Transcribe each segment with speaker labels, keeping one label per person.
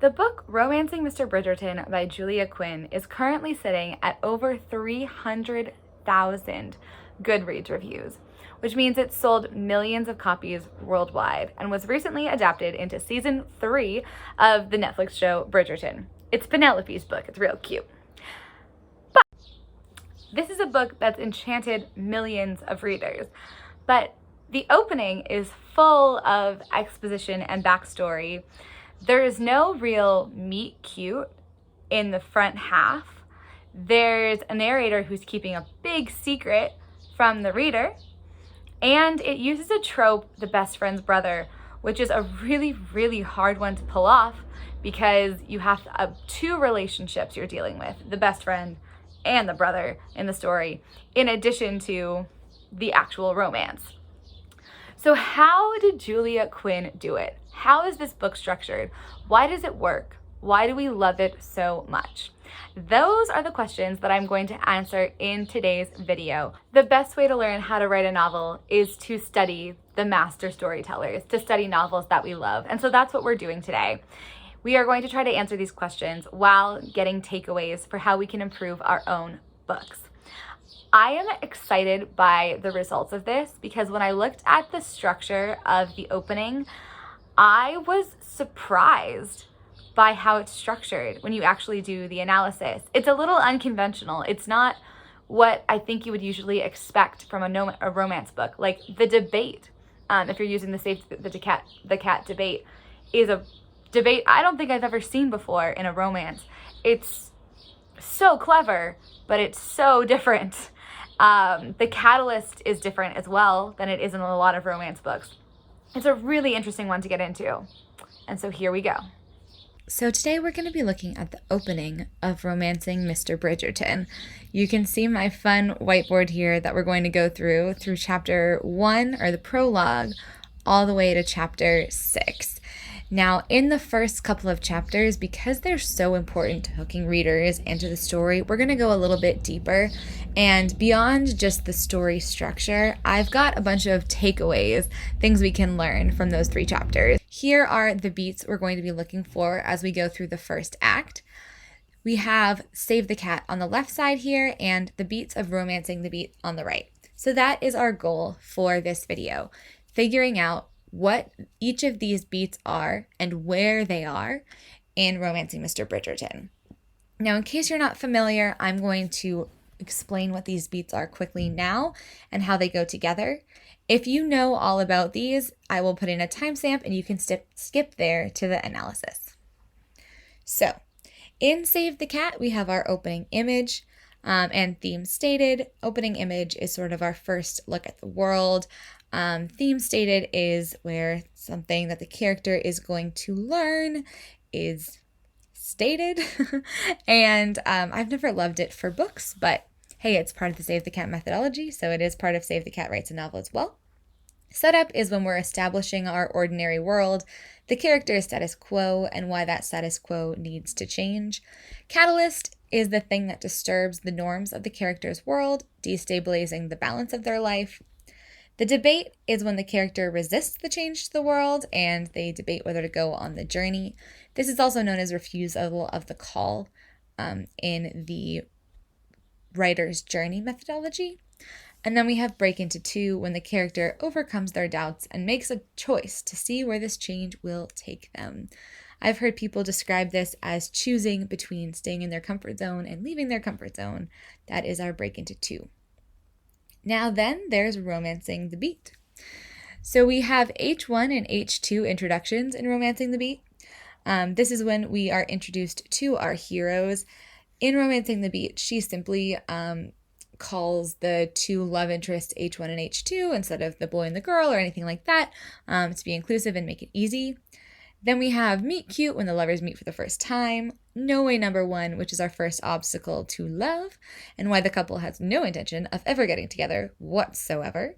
Speaker 1: The book Romancing Mr. Bridgerton by Julia Quinn is currently sitting at over 300,000 Goodreads reviews, which means it sold millions of copies worldwide and was recently adapted into season 3 of the Netflix show Bridgerton. It's Penelope's book. It's real cute. But this is a book that's enchanted millions of readers. But the opening is full of exposition and backstory. There is no real meet cute in the front half. There's a narrator who's keeping a big secret from the reader. And it uses a trope, the best friend's brother, which is a really, really hard one to pull off because you have two relationships you're dealing with, the best friend and the brother in the story, in addition to the actual romance. So how did Julia Quinn do it? How is this book structured? Why does it work? Why do we love it so much? Those are the questions that I'm going to answer in today's video. The best way to learn how to write a novel is to study the master storytellers, to study novels that we love. And so that's what we're doing today. We are going to try to answer these questions while getting takeaways for how we can improve our own books. I am excited by the results of this because when I looked at the structure of the opening, I was surprised by how it's structured when you actually do the analysis. It's a little unconventional. It's not what I think you would usually expect from a romance book. Like the debate, if you're using the Save the Cat debate, is a debate I don't think I've ever seen before in a romance. It's so clever, but it's so different. The catalyst is different as well than it is in a lot of romance books. It's a really interesting one to get into. And so here we go. So today we're going to be looking at the opening of Romancing Mr. Bridgerton. You can see my fun whiteboard here that we're going to go through chapter 1, or the prologue, all the way to chapter 6. Now, in the first couple of chapters, because they're so important to hooking readers into the story, we're going to go a little bit deeper. And beyond just the story structure, I've got a bunch of takeaways, things we can learn from those 3 chapters. Here are the beats we're going to be looking for as we go through the first act. We have Save the Cat on the left side here and the beats of Romancing the Beat on the right. So that is our goal for this video, figuring out what each of these beats are and where they are in Romancing Mr. Bridgerton. Now, in case you're not familiar, I'm going to explain what these beats are quickly now and how they go together. If you know all about these, I will put in a timestamp and you can skip there to the analysis. So, in Save the Cat, we have our opening image and theme stated. Opening image is sort of our first look at the world. Theme stated is where something that the character is going to learn is stated. And I've never loved it for books, but hey, it's part of the Save the Cat methodology, so it is part of Save the Cat Writes a Novel as well. Setup is when we're establishing our ordinary world, the character's status quo, and why that status quo needs to change. Catalyst is the thing that disturbs the norms of the character's world, destabilizing the balance of their life. The debate is when the character resists the change to the world and they debate whether to go on the journey. This is also known as refusal of the call in the writer's journey methodology. And then we have break into 2 when the character overcomes their doubts and makes a choice to see where this change will take them. I've heard people describe this as choosing between staying in their comfort zone and leaving their comfort zone. That is our break into 2. Now then, there's Romancing the Beat. So we have H1 and H2 introductions in Romancing the Beat. This is when we are introduced to our heroes. In Romancing the Beat, she simply calls the 2 love interests H1 and H2 instead of the boy and the girl or anything like that, to be inclusive and make it easy. Then we have Meet Cute when the lovers meet for the first time. No Way Number 1, which is our first obstacle to love, and why the couple has no intention of ever getting together whatsoever.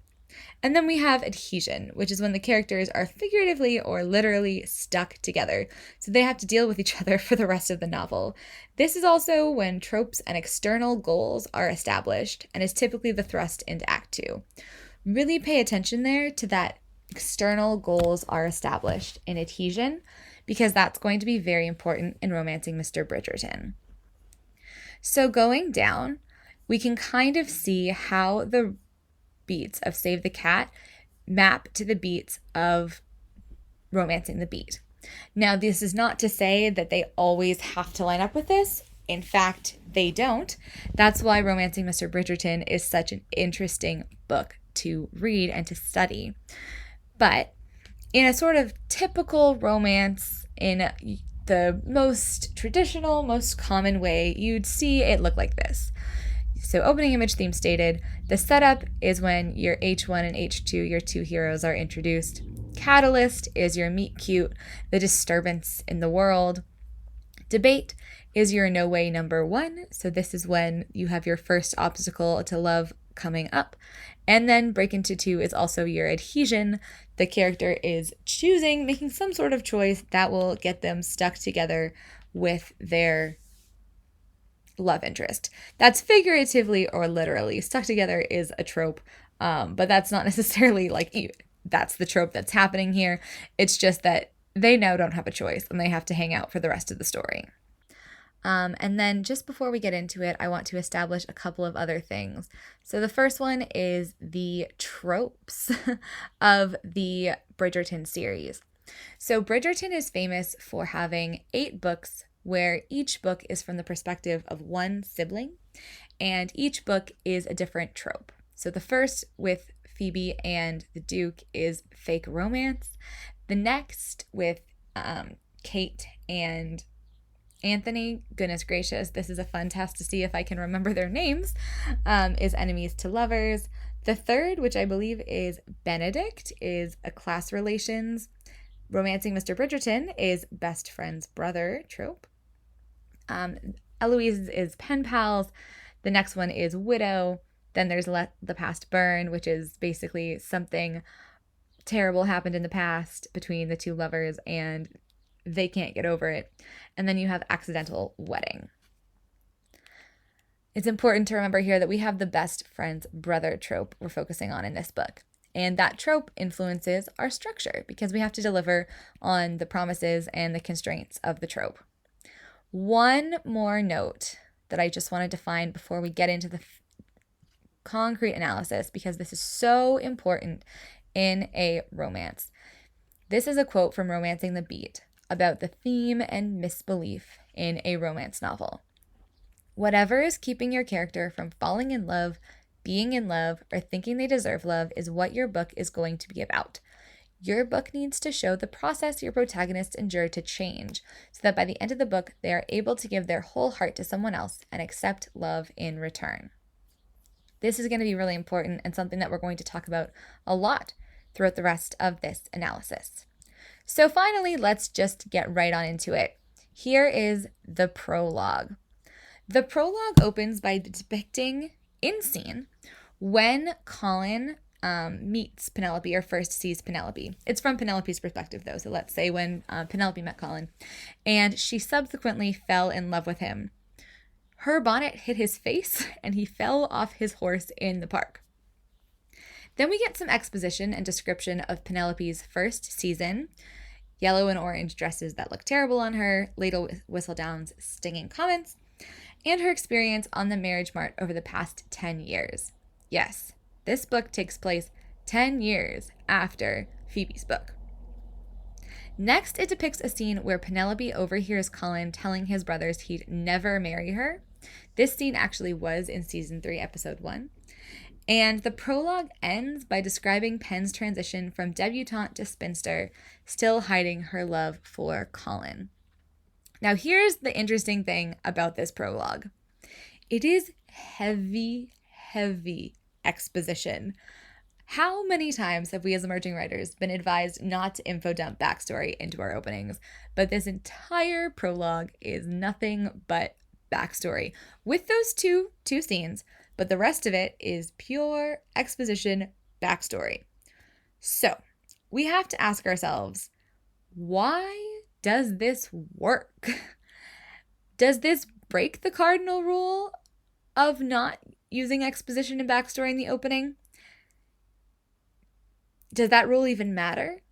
Speaker 1: And then we have Adhesion, which is when the characters are figuratively or literally stuck together, so they have to deal with each other for the rest of the novel. This is also when tropes and external goals are established, and is typically the thrust into Act 2. Really pay attention there to that external goals are established in Adhesion, because that's going to be very important in romancing Mr. Bridgerton. So going down, we can kind of see how the beats of Save the Cat map to the beats of Romancing the Beat. Now, this is not to say that they always have to line up with this. In fact, they don't. That's why Romancing Mr. Bridgerton is such an interesting book to read and to study. But in a sort of typical romance, in the most traditional, most common way, you'd see it look like this. So opening image theme stated, the setup is when your H1 and H2, your two heroes, are introduced. Catalyst is your meet cute, the disturbance in the world. Debate is your no way number one. So this is when you have your first obstacle to love coming up. And then break into two is also your adhesion. The character is choosing, making some sort of choice that will get them stuck together with their love interest. That's figuratively or literally. Stuck together is a trope, but that's not necessarily like that's the trope that's happening here. It's just that they now don't have a choice and they have to hang out for the rest of the story. And then just before we get into it, I want to establish a couple of other things. So the first one is the tropes of the Bridgerton series. So Bridgerton is famous for having 8 books where each book is from the perspective of one sibling, and each book is a different trope. So the first with Phoebe and the Duke is fake romance. The next with Kate and Anthony, goodness gracious, this is a fun test to see if I can remember their names, is enemies to lovers. The third, which I believe is Benedict, is a class relations. Romancing Mr. Bridgerton is best friend's brother trope. Eloise is pen pals. The next one is widow. Then there's Let the Past Burn, which is basically something terrible happened in the past between the two lovers and they can't get over it. And then you have accidental wedding. It's important to remember here that we have the best friend's brother trope we're focusing on in this book. And that trope influences our structure because we have to deliver on the promises and the constraints of the trope. One more note that I just wanted to find before we get into the concrete analysis, because this is so important in a romance. This is a quote from Romancing the Beat about the theme and misbelief in a romance novel. Whatever is keeping your character from falling in love, being in love, or thinking they deserve love is what your book is going to be about. Your book needs to show the process your protagonists endure to change, so that by the end of the book, they are able to give their whole heart to someone else and accept love in return. This is going to be really important and something that we're going to talk about a lot throughout the rest of this analysis. So finally, let's just get right on into it. Here is the prologue. The prologue opens by depicting in scene when Colin meets Penelope or first sees Penelope. It's from Penelope's perspective though, so let's say when Penelope met Colin and she subsequently fell in love with him. Her bonnet hit his face and he fell off his horse in the park. Then we get some exposition and description of Penelope's first season, yellow and orange dresses that look terrible on her, Ladle Whistledown's stinging comments, and her experience on the marriage mart over the past 10 years. Yes, this book takes place 10 years after Phoebe's book. Next, it depicts a scene where Penelope overhears Colin telling his brothers he'd never marry her. This scene actually was in season 3, episode 1. And the prologue ends by describing Pen's transition from debutante to spinster, still hiding her love for Colin. Now, here's the interesting thing about this prologue. It is heavy exposition. How many times have we as emerging writers been advised not to info dump backstory into our openings? But this entire prologue is nothing but backstory with those two scenes, but the rest of it is pure exposition backstory. So we have to ask ourselves, why does this work? Does this break the cardinal rule of not using exposition and backstory in the opening? Does that rule even matter?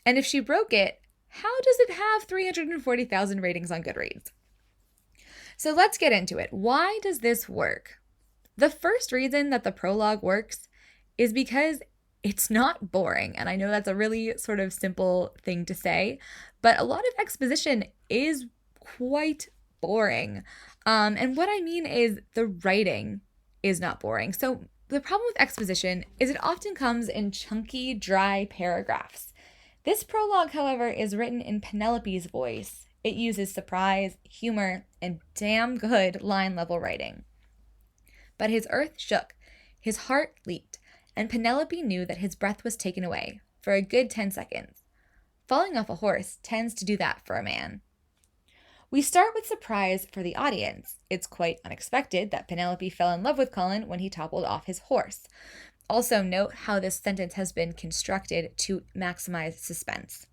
Speaker 1: And if she broke it, how does it have 340,000 ratings on Goodreads? So let's get into it. Why does this work? The first reason that the prologue works is because it's not boring. And I know that's a really sort of simple thing to say, but a lot of exposition is quite boring. And what I mean is the writing is not boring. So the problem with exposition is it often comes in chunky, dry paragraphs. This prologue, however, is written in Penelope's voice. It uses surprise, humor, and damn good line-level writing. But his earth shook, his heart leaped, and Penelope knew that his breath was taken away for a good 10 seconds. Falling off a horse tends to do that for a man. We start with surprise for the audience. It's quite unexpected that Penelope fell in love with Colin when he toppled off his horse. Also note how this sentence has been constructed to maximize suspense.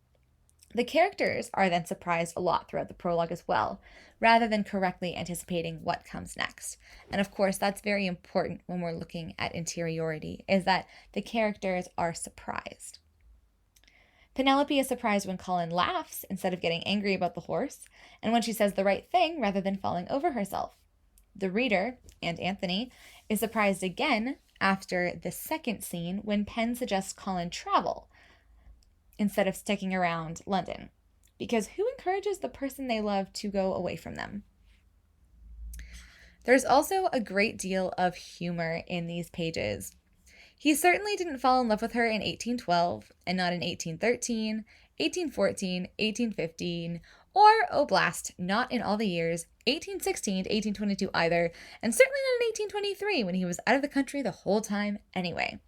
Speaker 1: The characters are then surprised a lot throughout the prologue as well, rather than correctly anticipating what comes next. And of course, that's very important when we're looking at interiority, is that the characters are surprised. Penelope is surprised when Colin laughs instead of getting angry about the horse, and when she says the right thing rather than falling over herself. The reader, and Anthony, is surprised again after the second scene when Penn suggests Colin travel instead of sticking around London, because who encourages the person they love to go away from them? There's also a great deal of humor in these pages. He certainly didn't fall in love with her in 1812, and not in 1813, 1814, 1815, or, oh blast, not in all the years, 1816 to 1822 either, and certainly not in 1823 when he was out of the country the whole time anyway.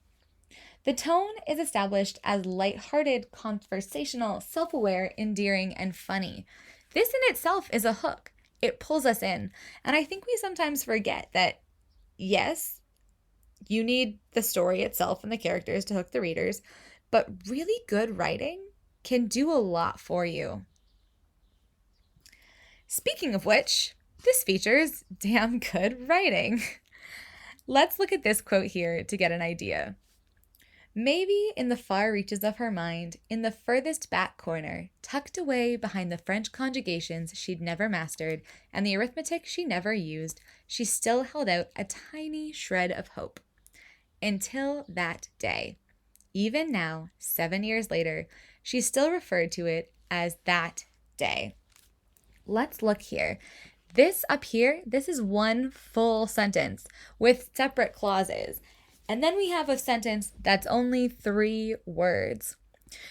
Speaker 1: The tone is established as light-hearted, conversational, self-aware, endearing, and funny. This in itself is a hook. It pulls us in. And I think we sometimes forget that, yes, you need the story itself and the characters to hook the readers, but really good writing can do a lot for you. Speaking of which, this features damn good writing. Let's look at this quote here to get an idea. Maybe in the far reaches of her mind, in the furthest back corner, tucked away behind the French conjugations she'd never mastered and the arithmetic she never used, she still held out a tiny shred of hope. Until that day. Even now, 7 years later, she still referred to it as that day. Let's look here. This up here, this is one full sentence with separate clauses. And then we have a sentence that's only 3 words.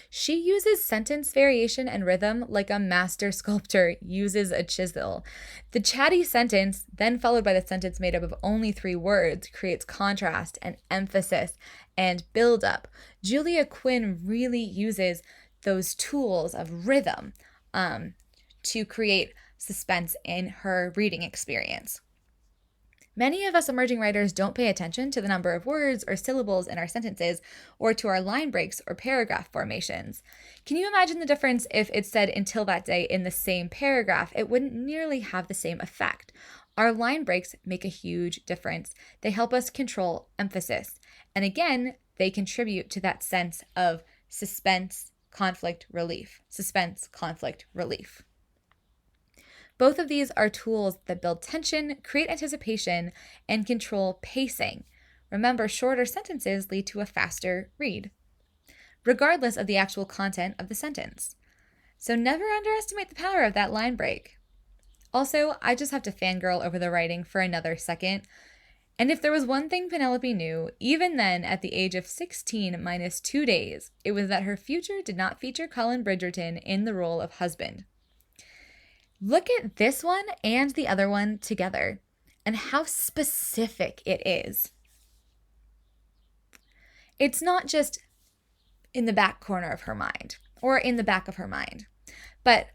Speaker 1: She uses sentence variation and rhythm like a master sculptor uses a chisel. The chatty sentence, then followed by the sentence made up of only 3 words, creates contrast and emphasis and build-up. Julia Quinn really uses those tools of rhythm to create suspense in her reading experience. Many of us emerging writers don't pay attention to the number of words or syllables in our sentences or to our line breaks or paragraph formations. Can you imagine the difference if it said until that day in the same paragraph? It wouldn't nearly have the same effect. Our line breaks make a huge difference. They help us control emphasis. And again, they contribute to that sense of suspense, conflict, relief. Suspense, conflict, relief. Both of these are tools that build tension, create anticipation, and control pacing. Remember, shorter sentences lead to a faster read, regardless of the actual content of the sentence. So never underestimate the power of that line break. Also, I just have to fangirl over the writing for another second. And if there was one thing Penelope knew, even then at the age of 16 minus 2 days, it was that her future did not feature Colin Bridgerton in the role of husband. Look at this one and the other one together and how specific it is. It's not just in the back corner of her mind or in the back of her mind, but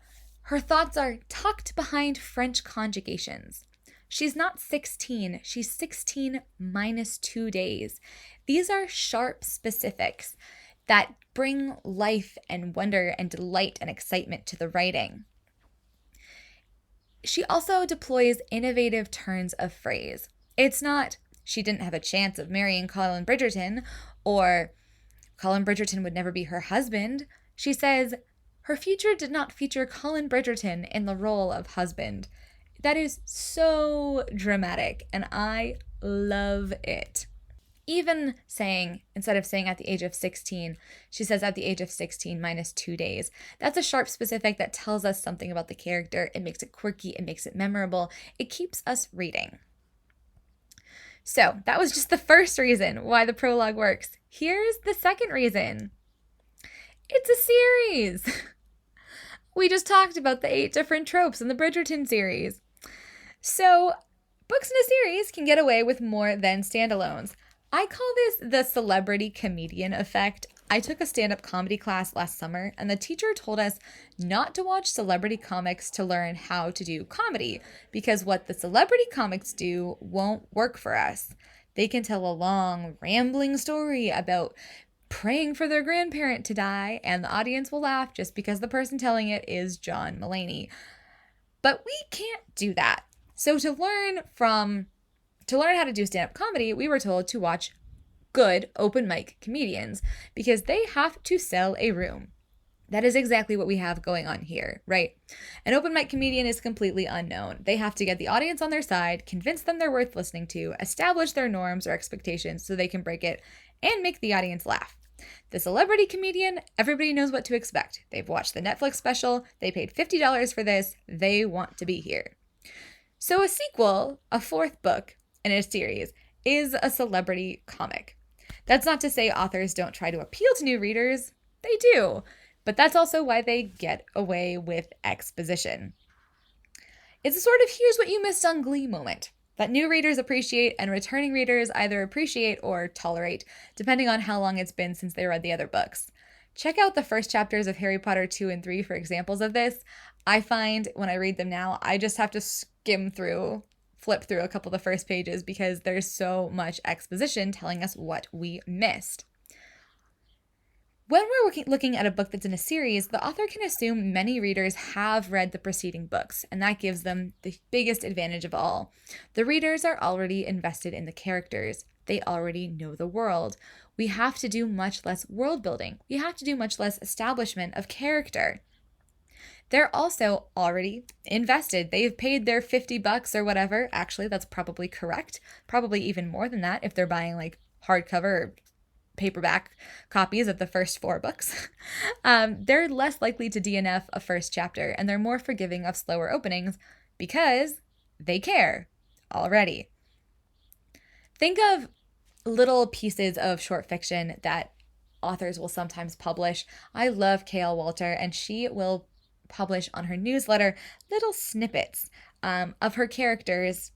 Speaker 1: her thoughts are tucked behind French conjugations. She's not 16, she's 16 minus 2 days. These are sharp specifics that bring life and wonder and delight and excitement to the writing. She also deploys innovative turns of phrase. It's not, she didn't have a chance of marrying Colin Bridgerton, or Colin Bridgerton would never be her husband. She says, her future did not feature Colin Bridgerton in the role of husband. That is so dramatic, and I love it. Even saying, instead of saying at the age of 16, she says at the age of 16 minus 2 days. That's a sharp specific that tells us something about the character. It makes it quirky. It makes it memorable. It keeps us reading. So that was just the first reason why the prologue works. Here's the second reason. It's a series. We just talked about the 8 different tropes in the Bridgerton series. So books in a series can get away with more than standalones. I call this the celebrity comedian effect. I took a stand-up comedy class last summer, and the teacher told us not to watch celebrity comics to learn how to do comedy, because what the celebrity comics do won't work for us. They can tell a long, rambling story about praying for their grandparent to die, and the audience will laugh just because the person telling it is John Mulaney. But we can't do that. So to learn how to do stand-up comedy, we were told to watch good open mic comedians because they have to sell a room. That is exactly what we have going on here, right? An open mic comedian is completely unknown. They have to get the audience on their side, convince them they're worth listening to, establish their norms or expectations so they can break it, and make the audience laugh. The celebrity comedian, everybody knows what to expect. They've watched the Netflix special, they paid $50 for this, they want to be here. So a sequel, a 4th book in a series, is a celebrity comic. That's not to say authors don't try to appeal to new readers. They do. But that's also why they get away with exposition. It's a sort of here's what you missed on Glee moment that new readers appreciate and returning readers either appreciate or tolerate, depending on how long it's been since they read the other books. Check out the first chapters of Harry Potter 2 and 3 for examples of this. I find when I read them now, I just have to flip through a couple of the first pages because there's so much exposition telling us what we missed. When we're looking at a book that's in a series, the author can assume many readers have read the preceding books, and that gives them the biggest advantage of all. The readers are already invested in the characters. They already know the world. We have to do much less world building. We have to do much less establishment of character. They're also already invested. They've paid their $50 or whatever. Actually, that's probably correct. Probably even more than that if they're buying like hardcover or paperback copies of the first 4 books. They're less likely to DNF a first chapter, and they're more forgiving of slower openings because they care already. Think of little pieces of short fiction that authors will sometimes publish. I love K.L. Walter, and she will publish on her newsletter little snippets of her characters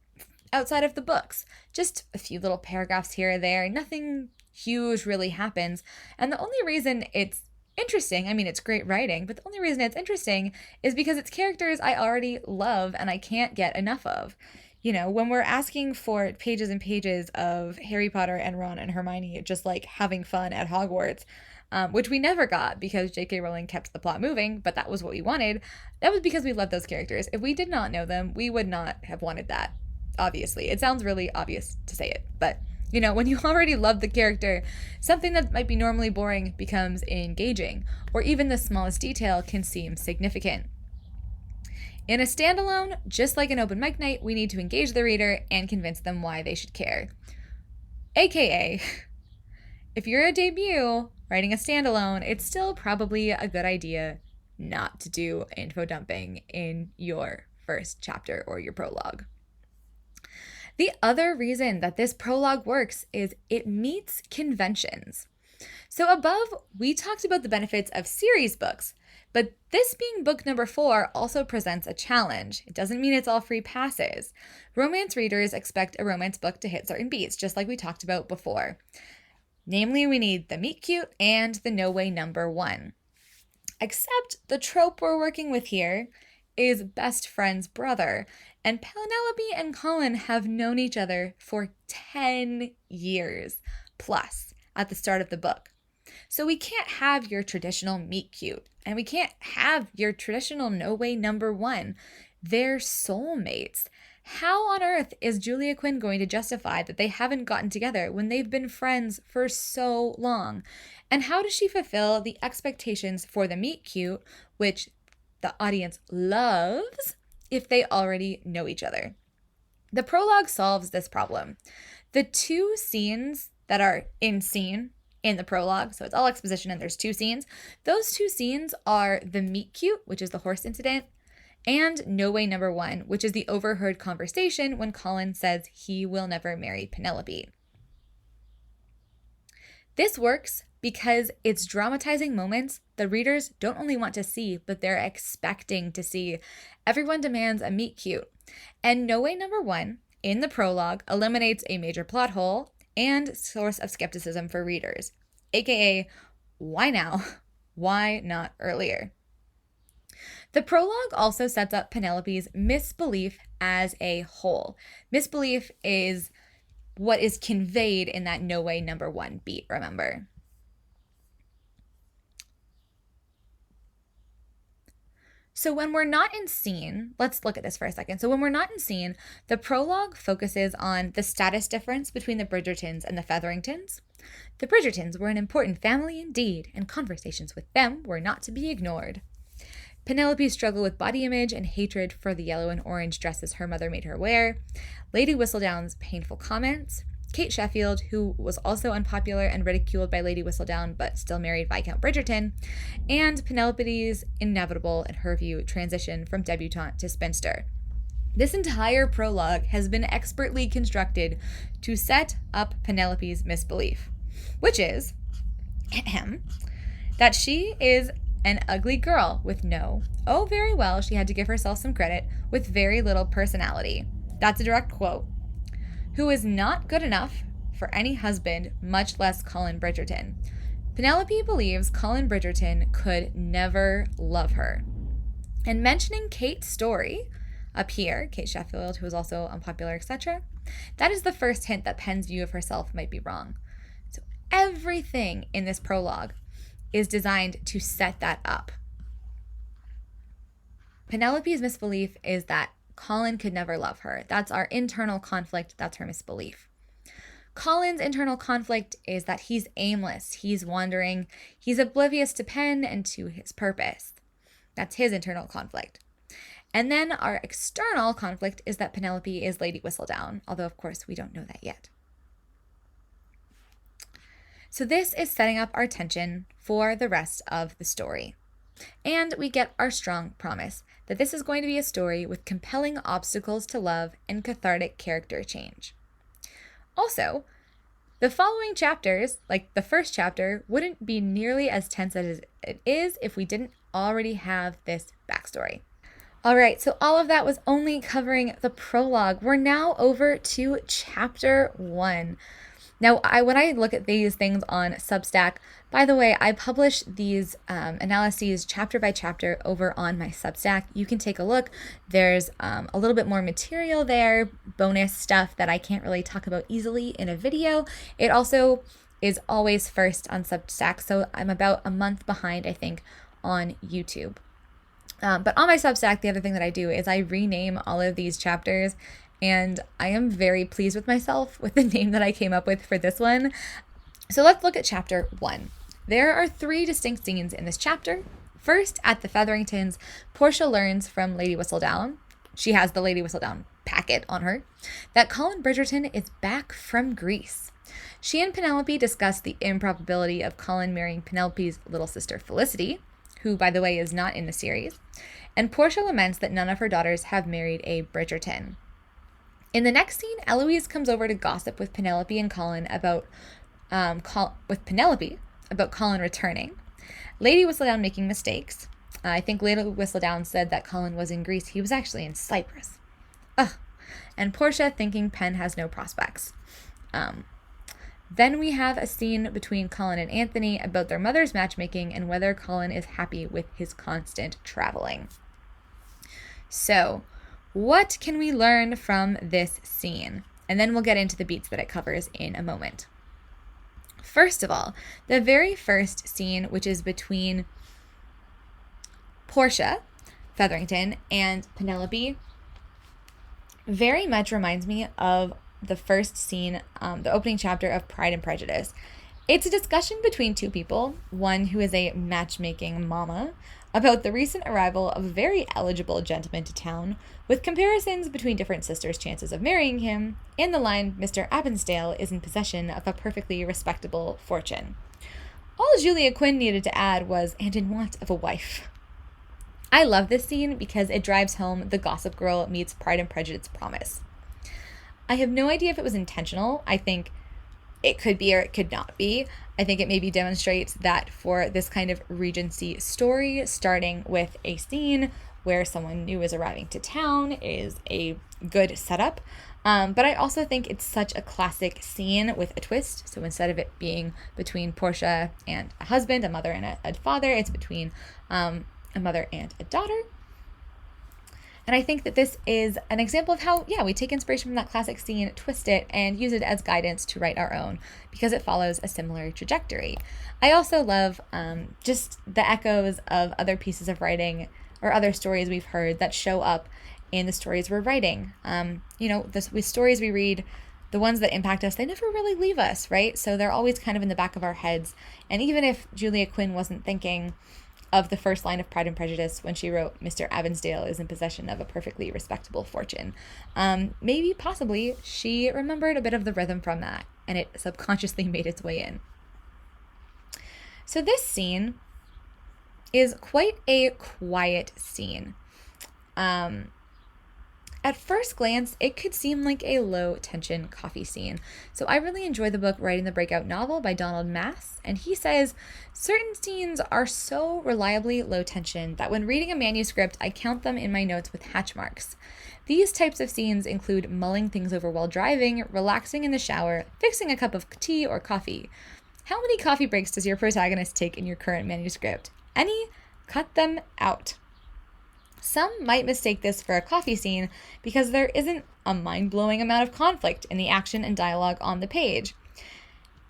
Speaker 1: outside of the books. Just a few little paragraphs here or there. Nothing huge really happens. And the only reason it's interesting, I mean, it's great writing, but the only reason it's interesting is because it's characters I already love and I can't get enough of. You know, when we're asking for pages and pages of Harry Potter and Ron and Hermione just like having fun at Hogwarts, which we never got because J.K. Rowling kept the plot moving, but that was what we wanted. That was because we loved those characters. If we did not know them, we would not have wanted that, obviously. It sounds really obvious to say it, but you know, when you already love the character, something that might be normally boring becomes engaging, or even the smallest detail can seem significant. In a standalone, just like an open mic night, we need to engage the reader and convince them why they should care. AKA, if you're a debut writing a standalone, it's still probably a good idea not to do info dumping in your first chapter or your prologue. The other reason that this prologue works is it meets conventions. So above, we talked about the benefits of series books, but this being book number 4 also presents a challenge. It doesn't mean it's all free passes. Romance readers expect a romance book to hit certain beats, just like we talked about before. Namely, we need the meet cute and the no way number 1. Except the trope we're working with here is best friend's brother, and Penelope and Colin have known each other for 10 years plus at the start of the book. So we can't have your traditional meet cute, and we can't have your traditional no way number 1. They're soulmates. How on earth is Julia Quinn going to justify that they haven't gotten together when they've been friends for so long? And how does she fulfill the expectations for the meet cute, which the audience loves, if they already know each other? The prologue solves this problem. The two scenes that are in scene in the prologue, so it's all exposition and there's two scenes. Those two scenes are the meet cute, which is the horse incident, and No Way Number 1, which is the overheard conversation when Colin says he will never marry Penelope. This works because it's dramatizing moments the readers don't only want to see, but they're expecting to see. Everyone demands a meet cute. And No Way Number 1, in the prologue, eliminates a major plot hole and source of skepticism for readers, aka, why now? Why not earlier? The prologue also sets up Penelope's misbelief as a whole. Misbelief is what is conveyed in that No Way Number 1 beat, remember? So when we're not in scene, let's look at this for a second. So when we're not in scene, the prologue focuses on the status difference between the Bridgertons and the Featheringtons. The Bridgertons were an important family indeed, and conversations with them were not to be ignored. Penelope's struggle with body image and hatred for the yellow and orange dresses her mother made her wear, Lady Whistledown's painful comments, Kate Sheffield, who was also unpopular and ridiculed by Lady Whistledown but still married Viscount Bridgerton, and Penelope's inevitable, in her view, transition from debutante to spinster. This entire prologue has been expertly constructed to set up Penelope's misbelief, which is that she is an ugly girl with very well, she had to give herself some credit, with very little personality. That's a direct quote. Who is not good enough for any husband, much less Colin Bridgerton. Penelope believes Colin Bridgerton could never love her. And mentioning Kate's story up here, Kate Sheffield, who is also unpopular, etc., that is the first hint that Penn's view of herself might be wrong. So everything in this prologue is designed to set that up. Penelope's misbelief is that Colin could never love her. That's our internal conflict. That's her misbelief. Colin's internal conflict is that he's aimless. He's wandering. He's oblivious to Penn and to his purpose. That's his internal conflict. And then our external conflict is that Penelope is Lady Whistledown, although of course we don't know that yet. So this is setting up our tension for the rest of the story. And we get our strong promise that this is going to be a story with compelling obstacles to love and cathartic character change. Also, the following chapters, like the first chapter, wouldn't be nearly as tense as it is if we didn't already have this backstory. All right, so all of that was only covering the prologue. We're now over to chapter 1. Now, when I look at these things on Substack, by the way, I publish these analyses chapter by chapter over on my Substack. You can take a look. There's a little bit more material there, bonus stuff that I can't really talk about easily in a video. It also is always first on Substack, so I'm about a month behind, I think, on YouTube. But on my Substack, the other thing that I do is I rename all of these chapters, and I am very pleased with myself with the name that I came up with for this one. So let's look at chapter 1. There are 3 distinct scenes in this chapter. First, at the Featheringtons, Portia learns from Lady Whistledown, she has the Lady Whistledown packet on her, that Colin Bridgerton is back from Greece. She and Penelope discuss the improbability of Colin marrying Penelope's little sister Felicity, who, by the way, is not in the series, and Portia laments that none of her daughters have married a Bridgerton. In the next scene, Eloise comes over to gossip with Penelope and Colin about Colin returning, Lady Whistledown making mistakes. I think Lady Whistledown said that Colin was in Greece. He was actually in Cyprus. And Portia thinking Penn has no prospects. Then we have a scene between Colin and Anthony about their mother's matchmaking and whether Colin is happy with his constant traveling. So, what can we learn from this scene? And then we'll get into the beats that it covers in a moment. First of all, the very first scene, which is between Portia Featherington and Penelope, very much reminds me of the first scene, the opening chapter of Pride and Prejudice. It's a discussion between two people, one who is a matchmaking mama, about the recent arrival of a very eligible gentleman to town, with comparisons between different sisters' chances of marrying him, and the line, Mr. Abbensdale is in possession of a perfectly respectable fortune. All Julia Quinn needed to add was, and in want of a wife. I love this scene because it drives home the Gossip Girl meets Pride and Prejudice promise. I have no idea if it was intentional. I think it could be or it could not be. I think it maybe demonstrates that for this kind of Regency story, starting with a scene where someone new is arriving to town is a good setup. But I also think it's such a classic scene with a twist. So instead of it being between Portia and a husband, a mother and a father, it's between a mother and a daughter. And I think that this is an example of how, we take inspiration from that classic scene, twist it, and use it as guidance to write our own, because it follows a similar trajectory. I also love just the echoes of other pieces of writing or other stories we've heard that show up in the stories we're writing. With stories we read, the ones that impact us, they never really leave us, right? So they're always kind of in the back of our heads. And even if Julia Quinn wasn't thinking of the first line of Pride and Prejudice when she wrote, Mr. Abbensdale is in possession of a perfectly respectable fortune, possibly, she remembered a bit of the rhythm from that, and it subconsciously made its way in. So this scene is quite a quiet scene. At first glance, it could seem like a low-tension coffee scene. So I really enjoy the book Writing the Breakout Novel by Donald Mass, and he says, certain scenes are so reliably low tension that when reading a manuscript, I count them in my notes with hatch marks. These types of scenes include mulling things over while driving, relaxing in the shower, fixing a cup of tea or coffee. How many coffee breaks does your protagonist take in your current manuscript? Any? Cut them out. Some might mistake this for a coffee scene because there isn't a mind-blowing amount of conflict in the action and dialogue on the page.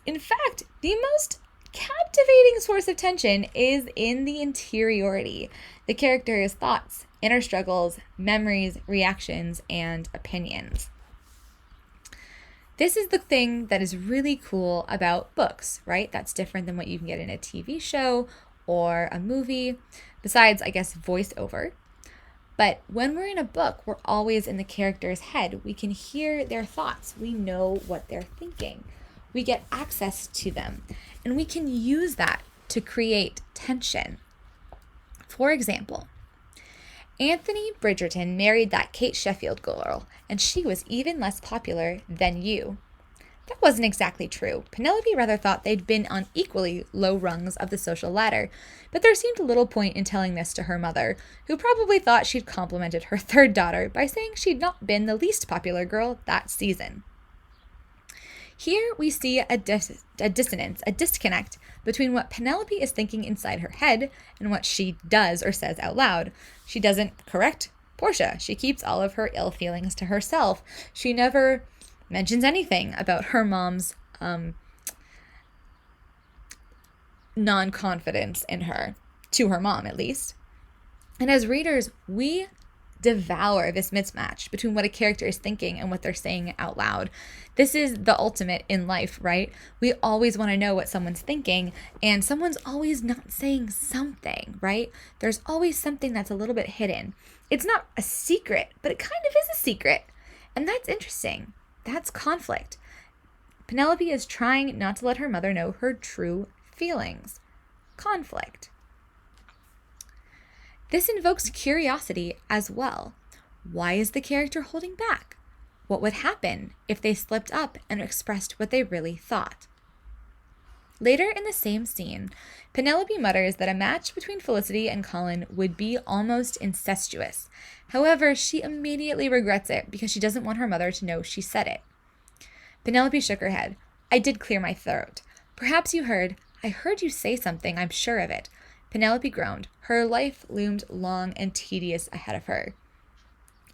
Speaker 1: In fact, the most captivating source of tension is in the interiority, the character's thoughts, inner struggles, memories, reactions, and opinions. This is the thing that is really cool about books, right? That's different than what you can get in a TV show or a movie, besides, I guess, voiceover. But when we're in a book, we're always in the character's head. We can hear their thoughts. We know what they're thinking. We get access to them. And we can use that to create tension. For example, Anthony Bridgerton married that Kate Sheffield girl, and she was even less popular than you. That wasn't exactly true. Penelope rather thought they'd been on equally low rungs of the social ladder, but there seemed little point in telling this to her mother, who probably thought she'd complimented her third daughter by saying she'd not been the least popular girl that season. Here we see a dissonance, a disconnect between what Penelope is thinking inside her head and what she does or says out loud. She doesn't correct Portia. She keeps all of her ill feelings to herself. She never mentions anything about her mom's non-confidence in her, to her mom at least. And as readers, we devour this mismatch between what a character is thinking and what they're saying out loud. This is the ultimate in life, right? We always want to know what someone's thinking, and someone's always not saying something, right? There's always something that's a little bit hidden. It's not a secret, but it kind of is a secret. And that's interesting. That's conflict. Penelope is trying not to let her mother know her true feelings. Conflict. This invokes curiosity as well. Why is the character holding back? What would happen if they slipped up and expressed what they really thought? Later in the same scene, Penelope mutters that a match between Felicity and Colin would be almost incestuous. However, she immediately regrets it because she doesn't want her mother to know she said it. Penelope shook her head. I did clear my throat. Perhaps you heard. I heard you say something, I'm sure of it. Penelope groaned. Her life loomed long and tedious ahead of her.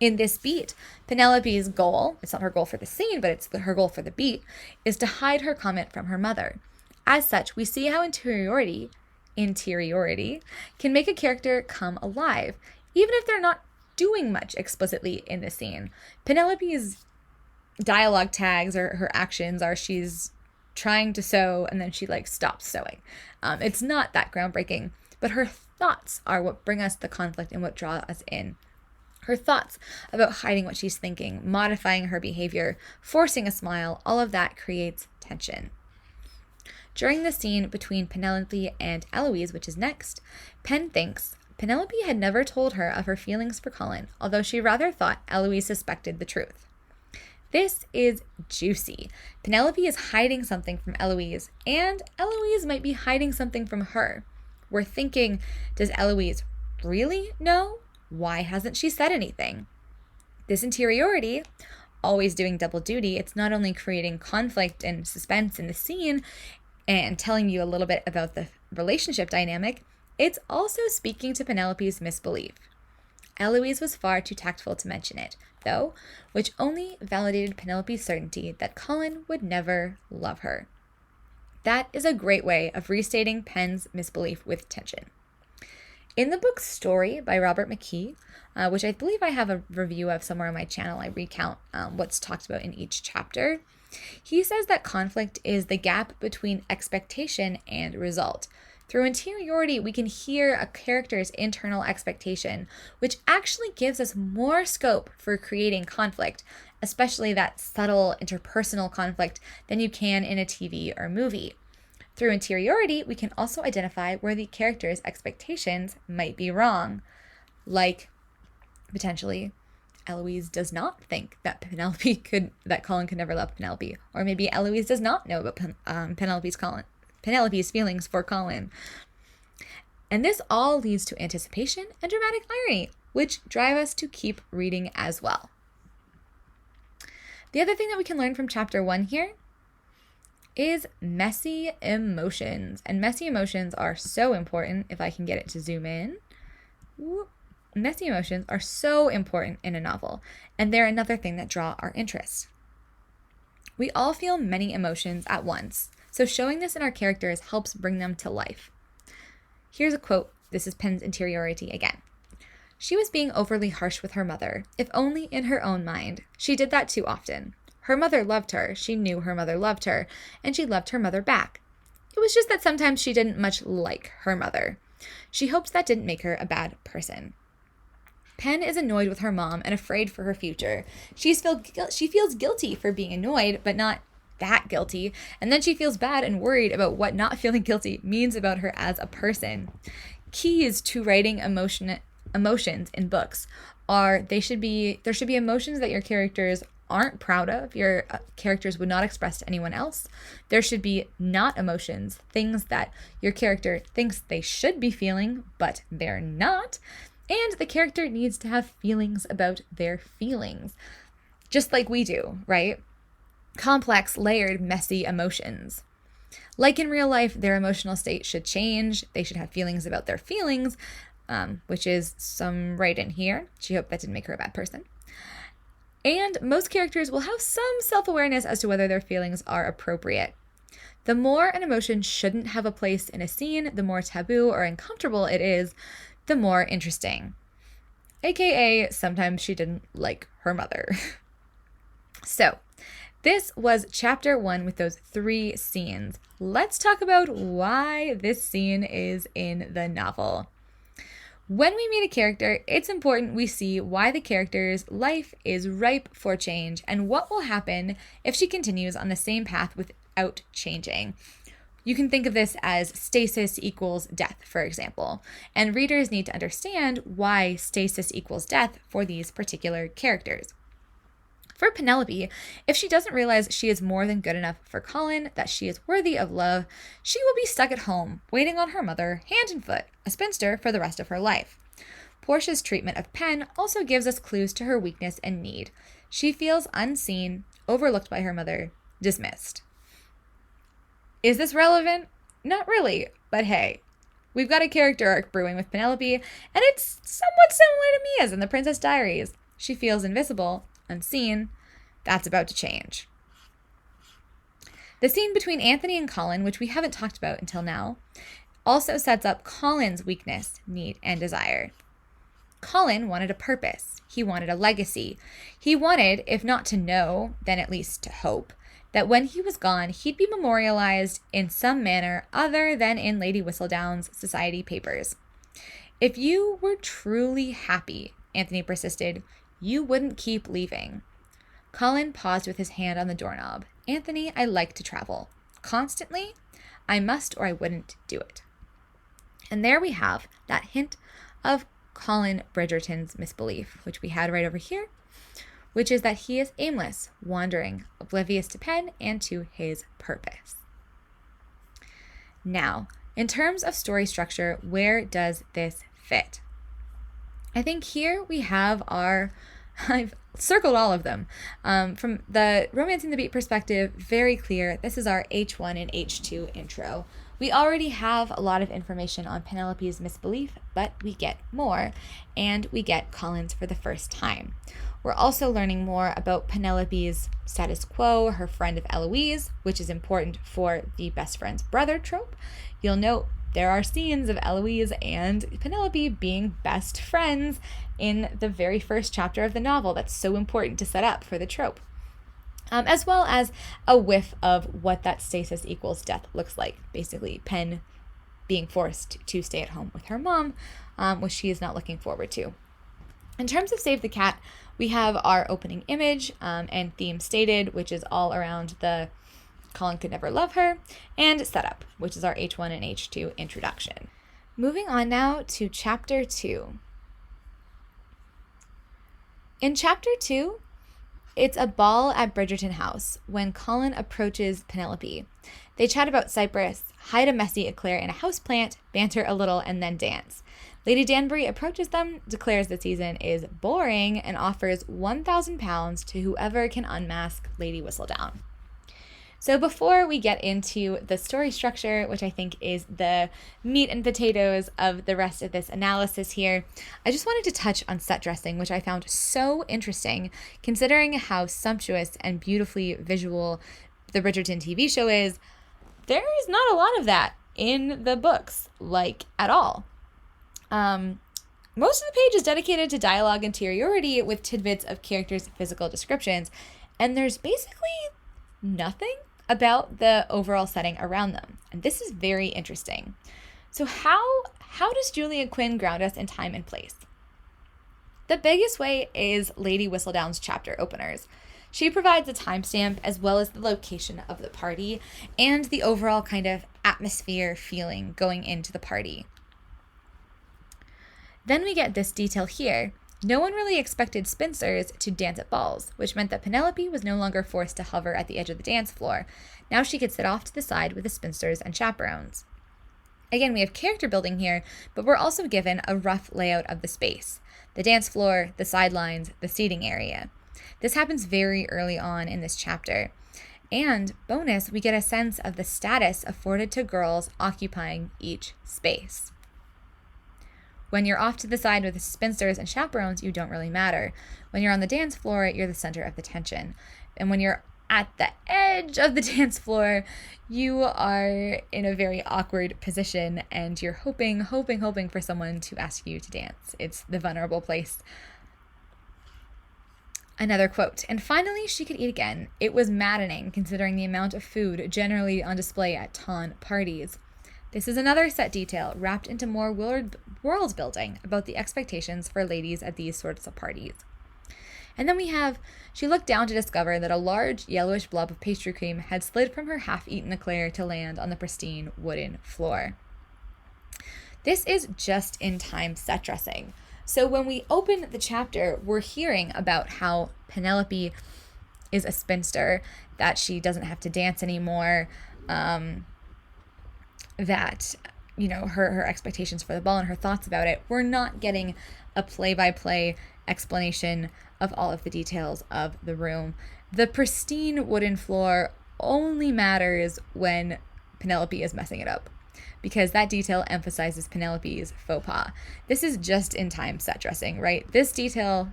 Speaker 1: In this beat, Penelope's goal, it's not her goal for the scene, but it's her goal for the beat, is to hide her comment from her mother. As such, we see how interiority can make a character come alive, even if they're not doing much explicitly in this scene. Penelope's dialogue tags or her actions are she's trying to sew and then she stops sewing. It's not that groundbreaking, but her thoughts are what bring us the conflict and what draw us in. Her thoughts about hiding what she's thinking, modifying her behavior, forcing a smile, all of that creates tension. During the scene between Penelope and Eloise, which is next, Pen thinks Penelope had never told her of her feelings for Colin, although she rather thought Eloise suspected the truth. This is juicy. Penelope is hiding something from Eloise, and Eloise might be hiding something from her. We're thinking, does Eloise really know? Why hasn't she said anything? This interiority, always doing double duty, it's not only creating conflict and suspense in the scene and telling you a little bit about the relationship dynamic, it's also speaking to Penelope's misbelief. Eloise was far too tactful to mention it, though, which only validated Penelope's certainty that Colin would never love her. That is a great way of restating Pen's misbelief with tension. In the book Story by Robert McKee, which I believe I have a review of somewhere on my channel, I recount what's talked about in each chapter. He says that conflict is the gap between expectation and result. Through interiority, we can hear a character's internal expectation, which actually gives us more scope for creating conflict, especially that subtle interpersonal conflict, than you can in a TV or movie. Through interiority, we can also identify where the character's expectations might be wrong. Like, potentially, Eloise does not think that that Colin could never love Penelope. Or maybe Eloise does not know about Penelope's feelings for Colin. And this all leads to anticipation and dramatic irony, which drive us to keep reading as well. The other thing that we can learn from chapter 1 here is messy emotions. And messy emotions are so important, if I can get it to zoom in. Messy emotions are so important in a novel, and they're another thing that draw our interest. We all feel many emotions at once, so showing this in our characters helps bring them to life. Here's a quote. This is Pen's interiority again. She was being overly harsh with her mother, if only in her own mind. She did that too often. Her mother loved her, she knew her mother loved her, and she loved her mother back. It was just that sometimes she didn't much like her mother. She hopes that didn't make her a bad person. Pen is annoyed with her mom and afraid for her future. She feels guilty for being annoyed, but not that guilty, and then she feels bad and worried about what not feeling guilty means about her as a person. Keys to writing emotions in books are there should be emotions that your characters aren't proud of, your characters would not express to anyone else. There should be not emotions, things that your character thinks they should be feeling, but they're not. And the character needs to have feelings about their feelings, just like we do, right? Complex, layered, messy emotions. Like in real life, their emotional state should change. They should have feelings about their feelings, which is some right in here. She hoped that didn't make her a bad person. And most characters will have some self-awareness as to whether their feelings are appropriate. The more an emotion shouldn't have a place in a scene, the more taboo or uncomfortable it is, the more interesting. AKA, sometimes she didn't like her mother. So, this was chapter 1 with those 3 scenes. Let's talk about why this scene is in the novel. When we meet a character, it's important we see why the character's life is ripe for change and what will happen if she continues on the same path without changing. You can think of this as stasis equals death, for example, and readers need to understand why stasis equals death for these particular characters. For Penelope, if she doesn't realize she is more than good enough for Colin, that she is worthy of love, she will be stuck at home, waiting on her mother, hand and foot, a spinster for the rest of her life. Portia's treatment of Pen also gives us clues to her weakness and need. She feels unseen, overlooked by her mother, dismissed. Is this relevant? Not really, but hey, we've got a character arc brewing with Penelope, and it's somewhat similar to Mia's in The Princess Diaries. She feels invisible, unseen. That's about to change. The scene between Anthony and Colin, which we haven't talked about until now, also sets up Colin's weakness, need, and desire. Colin wanted a purpose. He wanted a legacy. He wanted, if not to know, then at least to hope, that when he was gone, he'd be memorialized in some manner other than in Lady Whistledown's society papers. If you were truly happy, Anthony persisted, you wouldn't keep leaving. Colin paused with his hand on the doorknob. Anthony, I like to travel. Constantly? I must or I wouldn't do it. And there we have that hint of Colin Bridgerton's misbelief, which we had right over here, which is that he is aimless, wandering, oblivious to pen and to his purpose. Now, in terms of story structure, where does this fit? I think here we have I've circled all of them. From the Romancing the Beat perspective, very clear, this is our H1 and H2 intro. We already have a lot of information on Penelope's misbelief, but we get more, and we get Colin's for the first time. We're also learning more about Penelope's status quo, her friend of Eloise, which is important for the best friend's brother trope. You'll note there are scenes of Eloise and Penelope being best friends in the very first chapter of the novel. That's so important to set up for the trope. As well as a whiff of what that stasis equals death looks like. Basically, Pen being forced to stay at home with her mom, which she is not looking forward to. In terms of Save the Cat, we have our opening image and theme stated, which is all around the Colin could never love her, and setup, which is our H1 and H2 introduction. Moving on now to Chapter 2. In Chapter 2, it's a ball at Bridgerton House when Colin approaches Penelope. They chat about Cyprus, hide a messy eclair in a houseplant, banter a little, and then dance. Lady Danbury approaches them, declares the season is boring, and offers £1,000 to whoever can unmask Lady Whistledown. So before we get into the story structure, which I think is the meat and potatoes of the rest of this analysis here, I just wanted to touch on set dressing, which I found so interesting, considering how sumptuous and beautifully visual the Bridgerton TV show is. There is not a lot of that in the books, like, at all. Most of the page is dedicated to dialogue interiority with tidbits of characters' physical descriptions, and there's basically nothing about the overall setting around them. And this is very interesting. So how does Julia Quinn ground us in time and place? The biggest way is Lady Whistledown's chapter openers. She provides a timestamp as well as the location of the party and the overall kind of atmosphere feeling going into the party. Then we get this detail here. No one really expected spinsters to dance at balls, which meant that Penelope was no longer forced to hover at the edge of the dance floor. Now she could sit off to the side with the spinsters and chaperones. Again, we have character building here, but we're also given a rough layout of the space. The dance floor, the sidelines, the seating area. This happens very early on in this chapter. And bonus, we get a sense of the status afforded to girls occupying each space. When you're off to the side with the spinsters and chaperones, you don't really matter. When you're on the dance floor, you're the center of the tension. And when you're at the edge of the dance floor, you are in a very awkward position and you're hoping for someone to ask you to dance. It's the vulnerable place. Another quote, and finally she could eat again. It was maddening considering the amount of food generally on display at Ton parties. This is another set detail wrapped into more world building about the expectations for ladies at these sorts of parties. And then we have, she looked down to discover that a large yellowish blob of pastry cream had slid from her half-eaten eclair to land on the pristine wooden floor. This is just-in-time set dressing. So when we open the chapter, we're hearing about how Penelope is a spinster, that she doesn't have to dance anymore, that, you know, her expectations for the ball and her thoughts about it. We're not getting a play-by-play explanation of all of the details of the room. The pristine wooden floor only matters when Penelope is messing it up, because that detail emphasizes Penelope's faux pas. This is just-in-time set dressing, right? This detail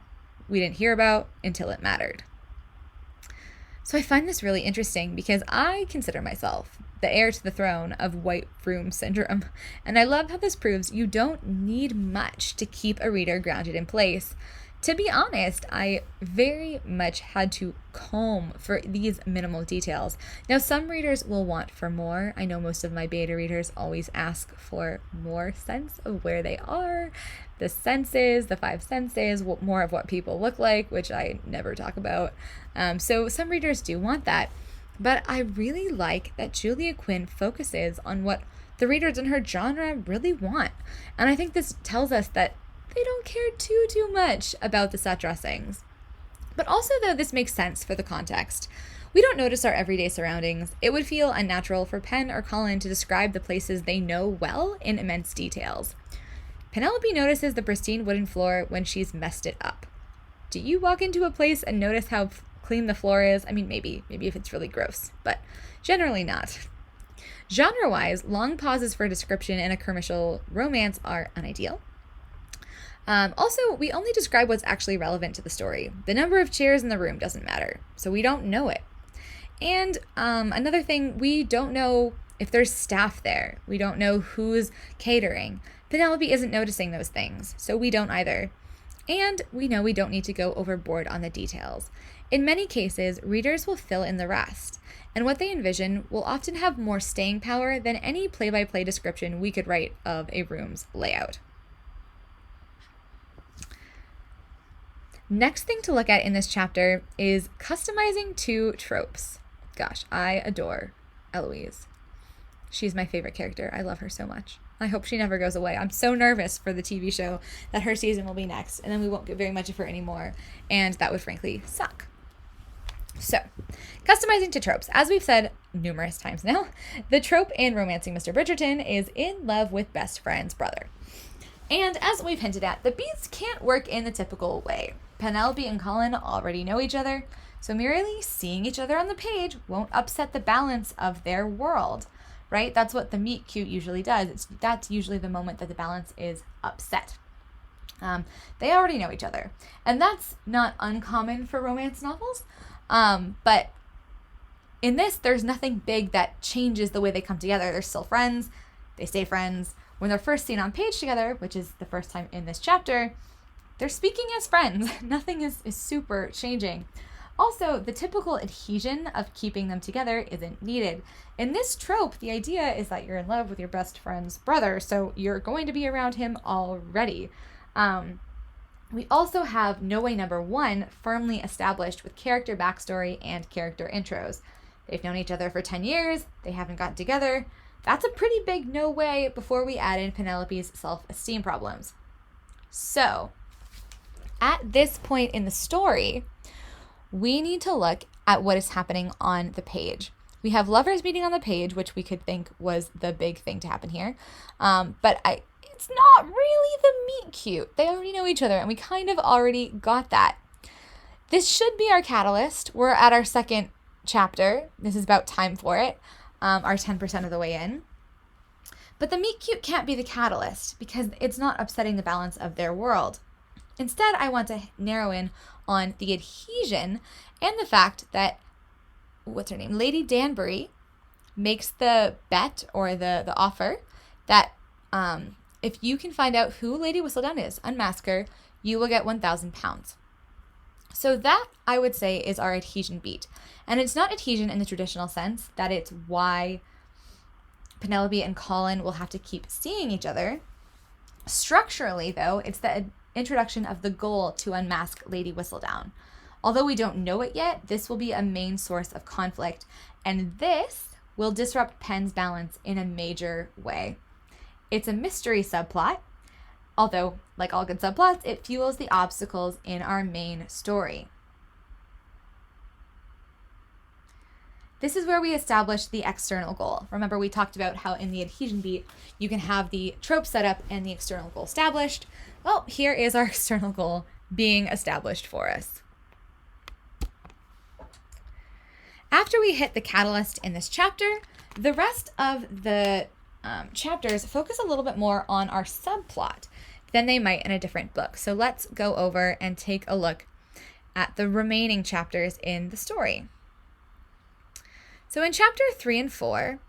Speaker 1: we didn't hear about until it mattered. So I find this really interesting because I consider myself the heir to the throne of white room syndrome. And I love how this proves you don't need much to keep a reader grounded in place. To be honest, I very much had to comb for these minimal details. Now, some readers will want for more. I know most of my beta readers always ask for more sense of where they are, the senses, the five senses, more of what people look like, which I never talk about. So some readers do want that. But I really like that Julia Quinn focuses on what the readers in her genre really want. And I think this tells us that they don't care too much about the set dressings. But also, though, this makes sense for the context. We don't notice our everyday surroundings. It would feel unnatural for Penn or Colin to describe the places they know well in immense details. Penelope notices the pristine wooden floor when she's messed it up. Do you walk into a place and notice how clean the floor is? I mean, maybe if it's really gross, but generally not. Genre-wise, long pauses for description in a commercial romance are unideal. Also, we only describe what's actually relevant to the story. The number of chairs in the room doesn't matter, so we don't know it. And another thing, we don't know if there's staff there. We don't know who's catering. Penelope isn't noticing those things, so we don't either. And we know we don't need to go overboard on the details. In many cases, readers will fill in the rest, and what they envision will often have more staying power than any play-by-play description we could write of a room's layout. Next thing to look at in this chapter is customizing two tropes. Gosh, I adore Eloise. She's my favorite character. I love her so much. I hope she never goes away. I'm so nervous for the TV show that her season will be next, and then we won't get very much of her anymore, and that would frankly suck. So, customizing to tropes. As we've said numerous times now, the trope in Romancing Mr. Bridgerton is in love with best friend's brother. And as we've hinted at, the beats can't work in the typical way. Penelope and Colin already know each other, so merely seeing each other on the page won't upset the balance of their world, right? That's what the meet cute usually does. That's usually the moment that the balance is upset. They already know each other, and that's not uncommon for romance novels, but in this, there's nothing big that changes the way they come together. They're still friends. They stay friends. When they're first seen on page together, which is the first time in this chapter, they're speaking as friends. Nothing is super changing. Also, the typical adhesion of keeping them together isn't needed. In this trope, the idea is that you're in love with your best friend's brother, so you're going to be around him already. We also have No Way Number 1 firmly established with character backstory and character intros. They've known each other for 10 years. They haven't gotten together. That's a pretty big no way before we add in Penelope's self-esteem problems. So, at this point in the story, we need to look at what is happening on the page. We have lovers meeting on the page, which we could think was the big thing to happen here. But it's not really the meet cute. They already know each other, and we kind of already got that. This should be our catalyst. We're at our second chapter. This is about time for it. Our 10% of the way in. But the meet cute can't be the catalyst because it's not upsetting the balance of their world. Instead, I want to narrow in on the adhesion and the fact that, Lady Danbury makes the bet or the offer that if you can find out who Lady Whistledown is, unmask her, you will get 1,000 pounds. So that, I would say, is our adhesion beat. And it's not adhesion in the traditional sense that it's why Penelope and Colin will have to keep seeing each other. Structurally, though, it's the introduction of the goal to unmask Lady Whistledown. Although we don't know it yet, this will be a main source of conflict, and this will disrupt Penn's balance in a major way. It's a mystery subplot, although, like all good subplots, it fuels the obstacles in our main story. This is where we establish the external goal. Remember, we talked about how in the adhesion beat, you can have the trope set up and the external goal established. Well, here is our external goal being established for us. After we hit the catalyst in this chapter, the rest of the chapters focus a little bit more on our subplot than they might in a different book. So let's go over and take a look at the remaining chapters in the story. So in chapter 3 and 4,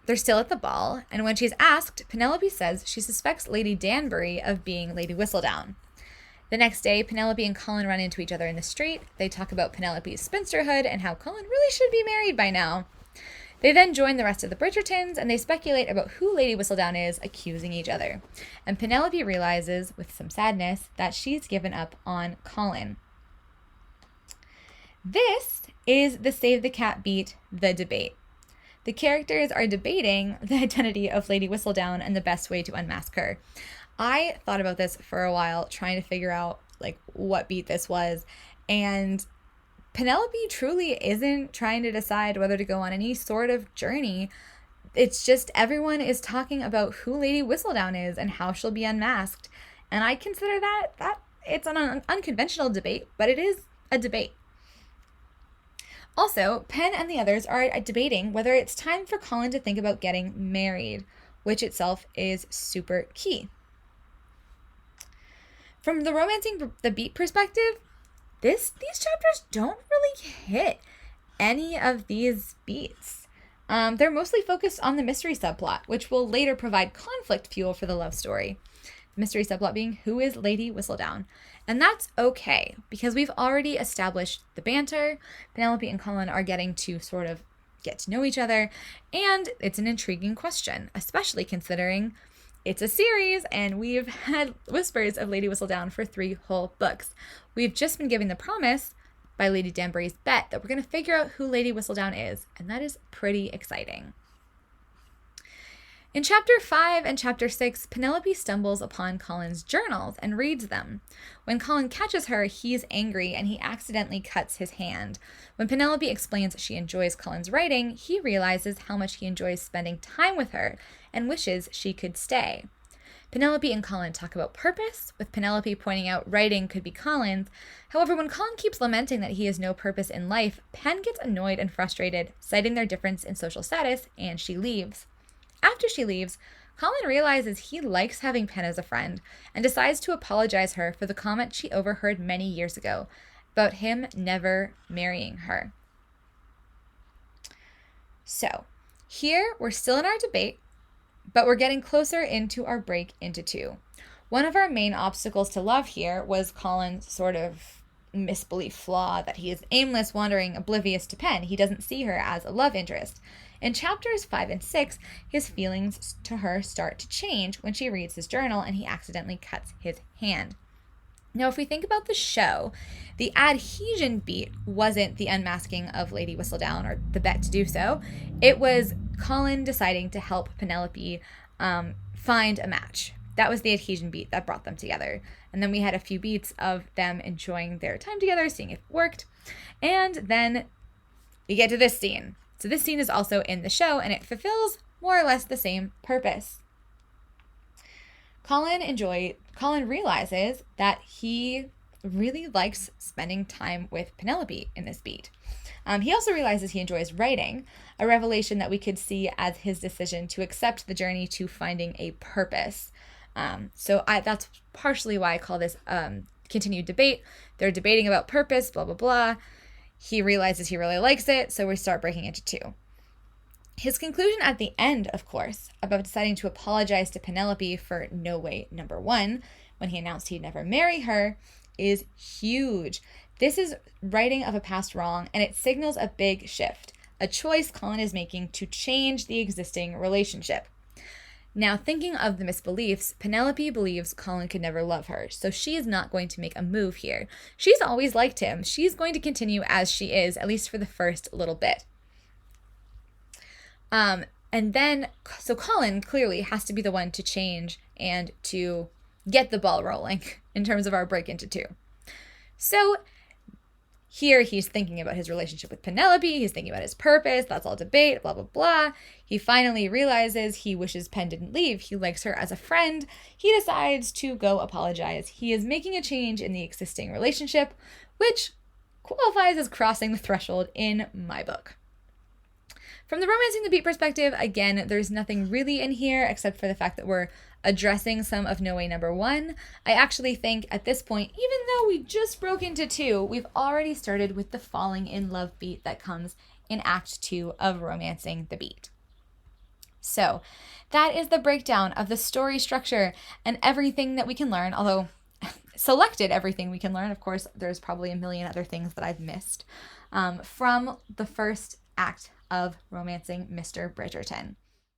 Speaker 1: they're still at the ball, and when she's asked, Penelope says she suspects Lady Danbury of being Lady Whistledown. The next day, Penelope and Colin run into each other in the street. They talk about Penelope's spinsterhood and how Colin really should be married by now. They then join the rest of the Bridgertons, and they speculate about who Lady Whistledown is, accusing each other. And Penelope realizes, with some sadness, that she's given up on Colin. This is the Save the Cat beat, The Debate. The characters are debating the identity of Lady Whistledown and the best way to unmask her. I thought about this for a while, trying to figure out what beat this was, and Penelope truly isn't trying to decide whether to go on any sort of journey. It's just everyone is talking about who Lady Whistledown is and how she'll be unmasked, and I consider that it's an unconventional debate, but it is a debate. Also, Penn and the others are debating whether it's time for Colin to think about getting married, which itself is super key. From the romancing the beat perspective, these chapters don't really hit any of these beats. They're mostly focused on the mystery subplot, which will later provide conflict fuel for the love story. The mystery subplot being, who is Lady Whistledown? And that's okay, because we've already established the banter. Penelope and Colin are getting to sort of get to know each other, and it's an intriguing question, especially considering it's a series, and we've had whispers of Lady Whistledown for 3 whole books. We've just been given the promise by Lady Danbury's bet that we're going to figure out who Lady Whistledown is, and that is pretty exciting. In chapter 5 and chapter 6, Penelope stumbles upon Colin's journals and reads them. When Colin catches her, he's angry and he accidentally cuts his hand. When Penelope explains she enjoys Colin's writing, he realizes how much he enjoys spending time with her and wishes she could stay. Penelope and Colin talk about purpose, with Penelope pointing out writing could be Colin's. However, when Colin keeps lamenting that he has no purpose in life, Pen gets annoyed and frustrated, citing their difference in social status, and she leaves. After she leaves, Colin realizes he likes having Pen as a friend and decides to apologize her for the comment she overheard many years ago about him never marrying her. So, here we're still in our debate, but we're getting closer into our break into 2. One of our main obstacles to love here was Colin's sort of misbelief flaw that he is aimless, wandering, oblivious to Pen. He doesn't see her as a love interest. In chapters 5 and 6, his feelings to her start to change when she reads his journal and he accidentally cuts his hand. Now, if we think about the show, the adhesion beat wasn't the unmasking of Lady Whistledown or the bet to do so. It was Colin deciding to help Penelope find a match. That was the adhesion beat that brought them together. And then we had a few beats of them enjoying their time together, seeing if it worked. And then we get to this scene. So this scene is also in the show, and it fulfills more or less the same purpose. Colin realizes that he really likes spending time with Penelope in this beat. He also realizes he enjoys writing, a revelation that we could see as his decision to accept the journey to finding a purpose. That's partially why I call this continued debate. They're debating about purpose, blah, blah, blah. He realizes he really likes it, so we start breaking into 2. His conclusion at the end, of course, about deciding to apologize to Penelope for no way number 1, when he announced he'd never marry her, is huge. This is righting of a past wrong, and it signals a big shift, a choice Colin is making to change the existing relationship. Now, thinking of the misbeliefs, Penelope believes Colin could never love her, so she is not going to make a move here. She's always liked him. She's going to continue as she is, at least for the first little bit. So Colin clearly has to be the one to change and to get the ball rolling in terms of our break into 2. So here he's thinking about his relationship with Penelope, he's thinking about his purpose, that's all debate, blah, blah, blah. He finally realizes he wishes Pen didn't leave, he likes her as a friend. He decides to go apologize. He is making a change in the existing relationship, which qualifies as crossing the threshold in my book. From the romancing the beat perspective, again, there's nothing really in here except for the fact that we're addressing some of No Way number 1. I actually think at this point, even though we just broke into 2, we've already started with the falling in love beat that comes in Act 2 of Romancing the Beat. So that is the breakdown of the story structure and everything that we can learn, although selected everything we can learn. Of course, there's probably a million other things that I've missed from the first act of Romancing Mr. Bridgerton.